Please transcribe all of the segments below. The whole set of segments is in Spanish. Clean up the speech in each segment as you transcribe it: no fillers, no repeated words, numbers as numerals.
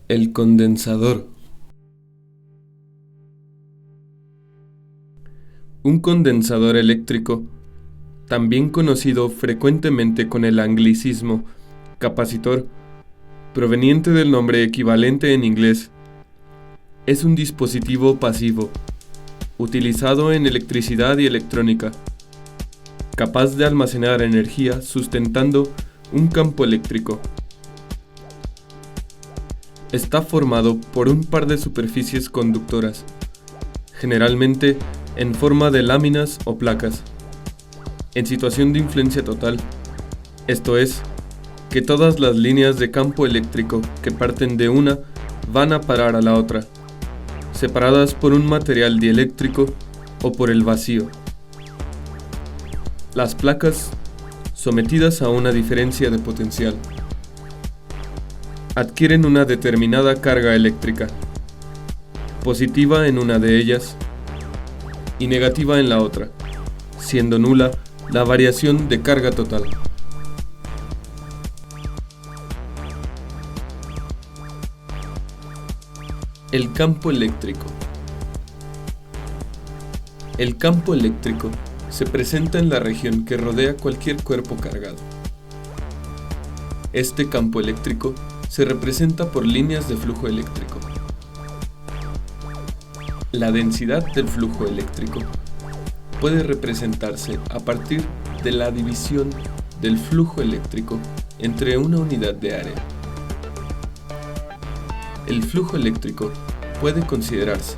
El condensador. Un condensador eléctrico, también conocido frecuentemente con el anglicismo capacitor, proveniente del nombre equivalente en inglés, es un dispositivo pasivo, utilizado en electricidad y electrónica, capaz de almacenar energía sustentando un campo eléctrico. Está formado por un par de superficies conductoras, generalmente en forma de láminas o placas, en situación de influencia total, esto es, que todas las líneas de campo eléctrico que parten de una van a parar a la otra, separadas por un material dieléctrico o por el vacío. Las placas, sometidas a una diferencia de potencial, adquieren una determinada carga eléctrica, positiva en una de ellas y negativa en la otra, siendo nula la variación de carga total. El campo eléctrico. El campo eléctrico se presenta en la región que rodea cualquier cuerpo cargado. Este campo eléctrico se representa por líneas de flujo eléctrico. La densidad del flujo eléctrico puede representarse a partir de la división del flujo eléctrico entre una unidad de área. El flujo eléctrico puede considerarse,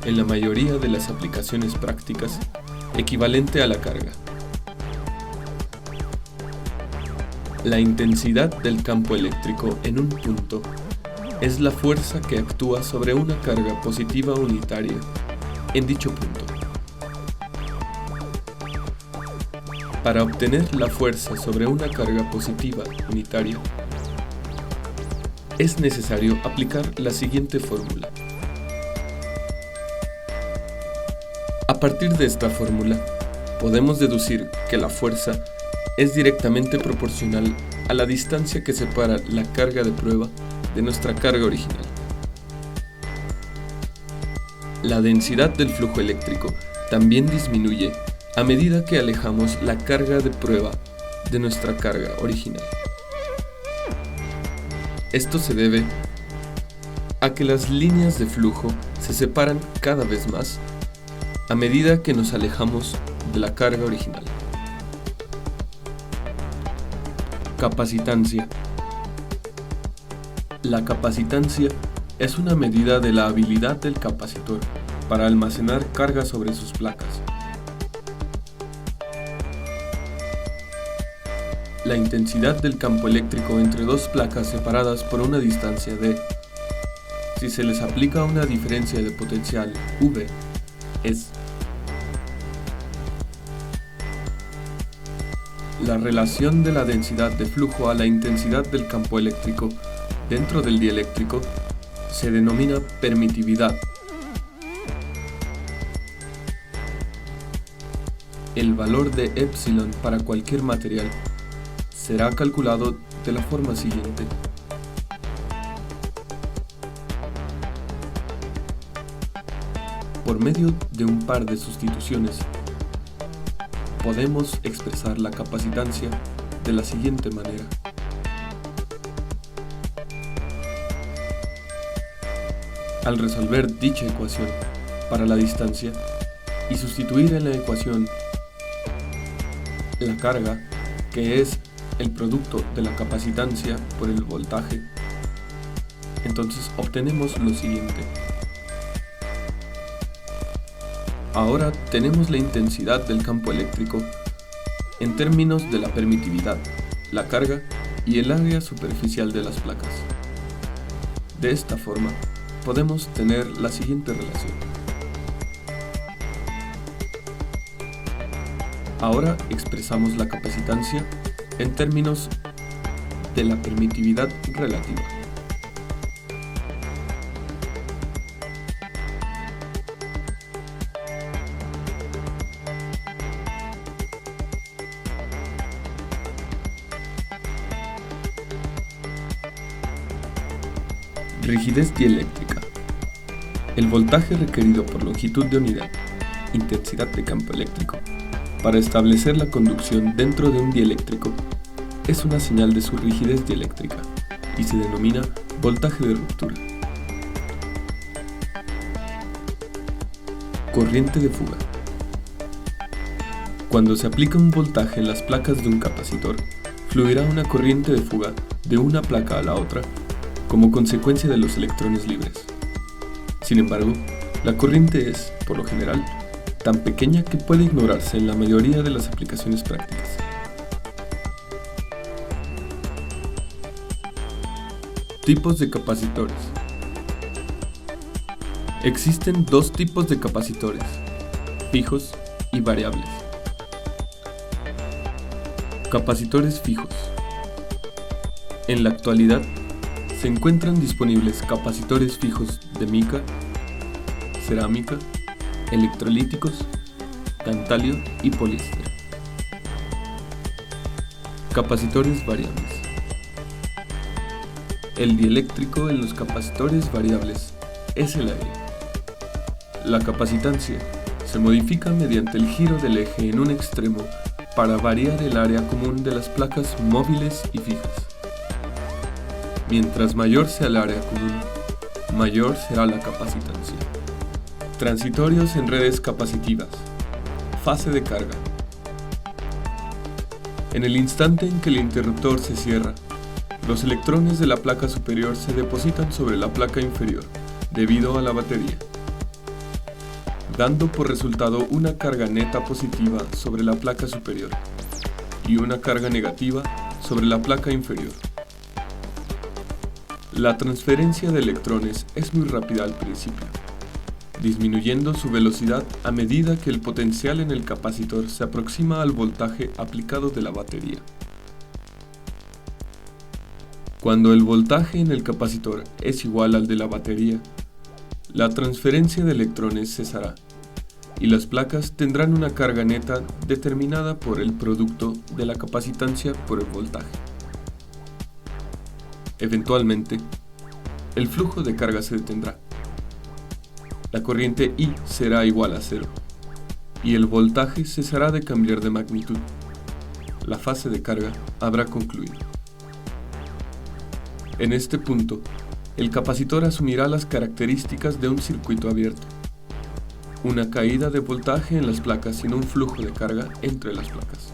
en la mayoría de las aplicaciones prácticas, equivalente a la carga. La intensidad del campo eléctrico en un punto es la fuerza que actúa sobre una carga positiva unitaria en dicho punto. Para obtener la fuerza sobre una carga positiva unitaria, es necesario aplicar la siguiente fórmula. A partir de esta fórmula, podemos deducir que la fuerza es directamente proporcional a la distancia que separa la carga de prueba de nuestra carga original. La densidad del flujo eléctrico también disminuye a medida que alejamos la carga de prueba de nuestra carga original. Esto se debe a que las líneas de flujo se separan cada vez más a medida que nos alejamos de la carga original. Capacitancia. La capacitancia es una medida de la habilidad del capacitor para almacenar carga sobre sus placas. La intensidad del campo eléctrico entre dos placas separadas por una distancia d, si se les aplica una diferencia de potencial V, es la relación de la densidad de flujo a la intensidad del campo eléctrico dentro del dieléctrico se denomina permitividad. El valor de epsilon para cualquier material será calculado de la forma siguiente. Por medio de un par de sustituciones, podemos expresar la capacitancia de la siguiente manera. Al resolver dicha ecuación para la distancia y sustituir en la ecuación la carga, que es el producto de la capacitancia por el voltaje, entonces obtenemos lo siguiente. Ahora tenemos la intensidad del campo eléctrico en términos de la permitividad, la carga y el área superficial de las placas. De esta forma, podemos tener la siguiente relación. Ahora expresamos la capacitancia en términos de la permitividad relativa. Rigidez dieléctrica. El voltaje requerido por longitud de unidad, intensidad de campo eléctrico, para establecer la conducción dentro de un dieléctrico es una señal de su rigidez dieléctrica y se denomina voltaje de ruptura. Corriente de fuga. Cuando se aplica un voltaje en las placas de un capacitor, fluirá una corriente de fuga de una placa a la otra como consecuencia de los electrones libres. Sin embargo, la corriente es, por lo general, tan pequeña que puede ignorarse en la mayoría de las aplicaciones prácticas. Tipos de capacitores. Existen dos tipos de capacitores, fijos y variables. Capacitores fijos. En la actualidad, se encuentran disponibles capacitores fijos de mica, cerámica, electrolíticos, tantalio y poliéster. Capacitores variables. El dieléctrico en los capacitores variables es el aire. La capacitancia se modifica mediante el giro del eje en un extremo para variar el área común de las placas móviles y fijas. Mientras mayor sea el área común, mayor será la capacitancia. Transitorios en redes capacitivas. Fase de carga. En el instante en que el interruptor se cierra, los electrones de la placa superior se depositan sobre la placa inferior debido a la batería, dando por resultado una carga neta positiva sobre la placa superior y una carga negativa sobre la placa inferior. La transferencia de electrones es muy rápida al principio, disminuyendo su velocidad a medida que el potencial en el capacitor se aproxima al voltaje aplicado de la batería. Cuando el voltaje en el capacitor es igual al de la batería, la transferencia de electrones cesará y las placas tendrán una carga neta determinada por el producto de la capacitancia por el voltaje. Eventualmente, el flujo de carga se detendrá. La corriente I será igual a cero y el voltaje cesará de cambiar de magnitud. La fase de carga habrá concluido. En este punto, el capacitor asumirá las características de un circuito abierto. Una caída de voltaje en las placas sin un flujo de carga entre las placas.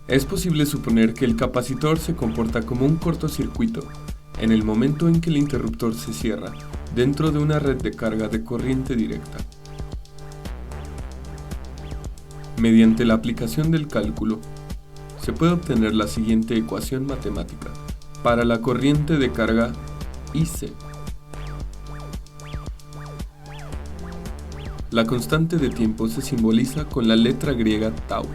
Es posible suponer que el capacitor se comporta como un cortocircuito en el momento en que el interruptor se cierra dentro de una red de carga de corriente directa. Mediante la aplicación del cálculo, se puede obtener la siguiente ecuación matemática para la corriente de carga IC. La constante de tiempo se simboliza con la letra griega tau.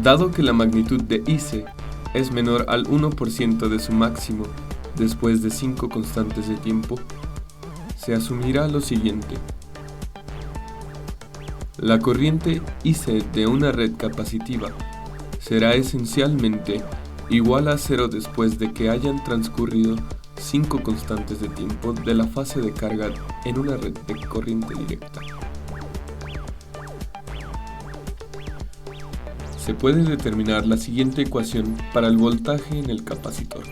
Dado que la magnitud de IC es menor al 1% de su máximo después de 5 constantes de tiempo, se asumirá lo siguiente. La corriente IC de una red capacitiva será esencialmente igual a cero después de que hayan transcurrido 5 constantes de tiempo de la fase de carga en una red de corriente directa. Se puede determinar la siguiente ecuación para el voltaje en el capacitor.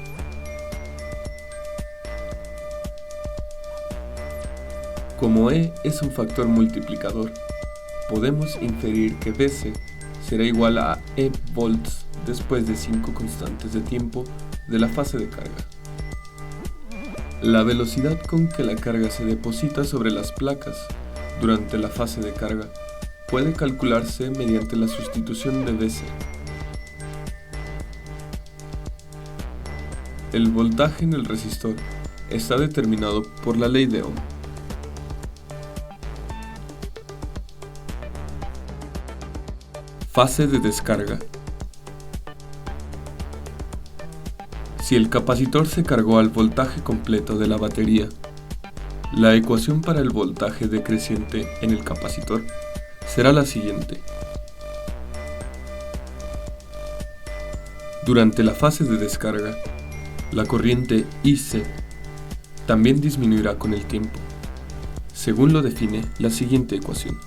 Como E es un factor multiplicador, podemos inferir que Vc será igual a E volts después de 5 constantes de tiempo de la fase de carga. La velocidad con que la carga se deposita sobre las placas durante la fase de carga puede calcularse mediante la sustitución de Vc. El voltaje en el resistor está determinado por la ley de Ohm. Fase de descarga. Si el capacitor se cargó al voltaje completo de la batería, la ecuación para el voltaje decreciente en el capacitor será la siguiente. Durante la fase de descarga, la corriente IC también disminuirá con el tiempo, según lo define la siguiente ecuación.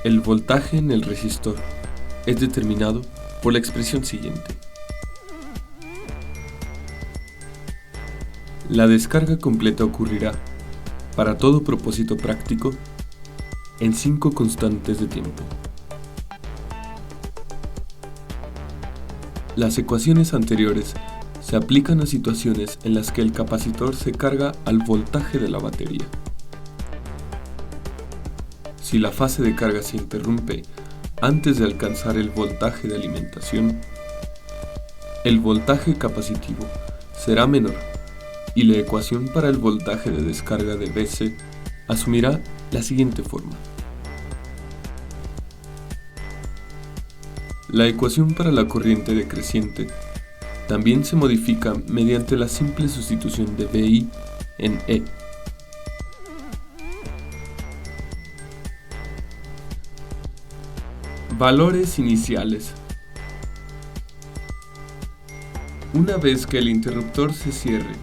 El voltaje en el resistor es determinado por la expresión siguiente. La descarga completa ocurrirá, para todo propósito práctico, en 5 constantes de tiempo. Las ecuaciones anteriores se aplican a situaciones en las que el capacitor se carga al voltaje de la batería. Si la fase de carga se interrumpe antes de alcanzar el voltaje de alimentación, el voltaje capacitivo será menor y la ecuación para el voltaje de descarga de BC asumirá la siguiente forma. La ecuación para la corriente decreciente también se modifica mediante la simple sustitución de BI en E. Valores iniciales. Una vez que el interruptor se cierre,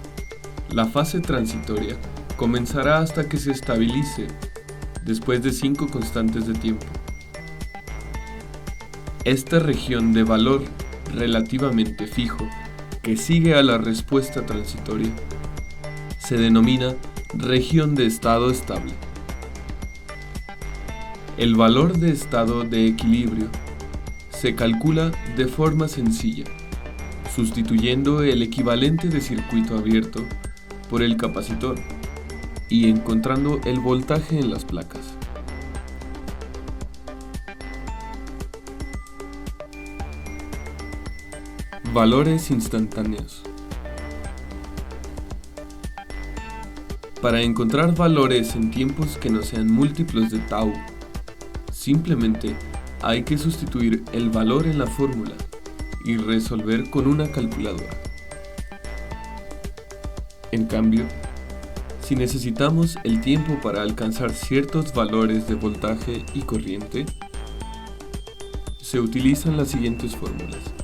la fase transitoria comenzará hasta que se estabilice después de 5 constantes de tiempo. Esta región de valor relativamente fijo que sigue a la respuesta transitoria se denomina región de estado estable. El valor de estado de equilibrio se calcula de forma sencilla, sustituyendo el equivalente de circuito abierto por el capacitor y encontrando el voltaje en las placas. Valores instantáneos. Para encontrar valores en tiempos que no sean múltiplos de tau, simplemente hay que sustituir el valor en la fórmula y resolver con una calculadora. En cambio, si necesitamos el tiempo para alcanzar ciertos valores de voltaje y corriente, se utilizan las siguientes fórmulas.